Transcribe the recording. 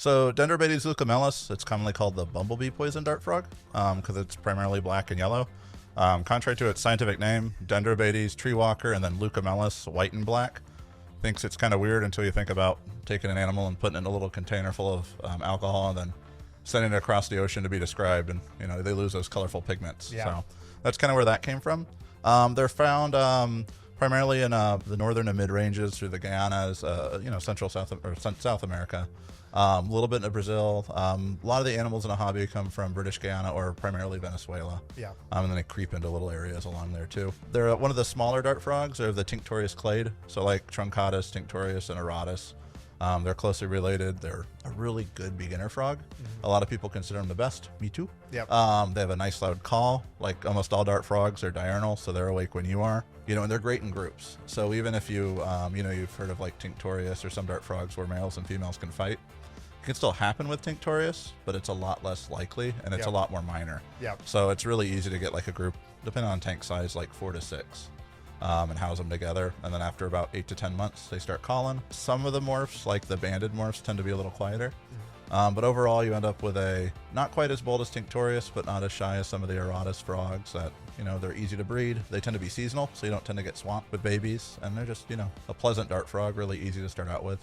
So Dendrobates leucomelas, it's commonly called the bumblebee poison dart frog because it's primarily black and yellow. Contrary to its scientific name, Dendrobates, tree walker, and then leucomelas, white and black. Thinks it's kind of weird until you think about taking an animal and putting it in a little container full of alcohol and then sending it across the ocean to be described, and they lose those colorful pigments. Yeah. So that's kind of where that came from. They're found primarily in the northern and mid ranges through the Guyanas, central South America. A little bit in Brazil. A lot of the animals in the hobby come from British Guyana or primarily Venezuela. Yeah. And then they creep into little areas along there too. They're one of the smaller dart frogs. They're the Tinctorius clade, so like Truncatus, Tinctorius, and Auratus. They're closely related. They're a really good beginner frog. A lot of people consider them the best. Me too. Yep. They have a nice loud call. Like almost all dart frogs, they're diurnal, so they're awake when you are. And they're great in groups. So even if you, you've heard of like Tinctorius or some dart frogs where males and females can fight, it can still happen with Tinctorius, but it's a lot less likely and it's a lot more minor. Yep. So it's really easy to get like a group, depending on tank size, like 4 to 6. And house them together, and then after about 8 to 10 months they start calling. Some of the morphs, like the banded morphs, tend to be a little quieter, but overall you end up with a not quite as bold as Tinctorius, but not as shy as some of the Auratus frogs that they're easy to breed. They tend to be seasonal, so you don't tend to get swamped with babies, and they're just a pleasant dart frog, really easy to start out with.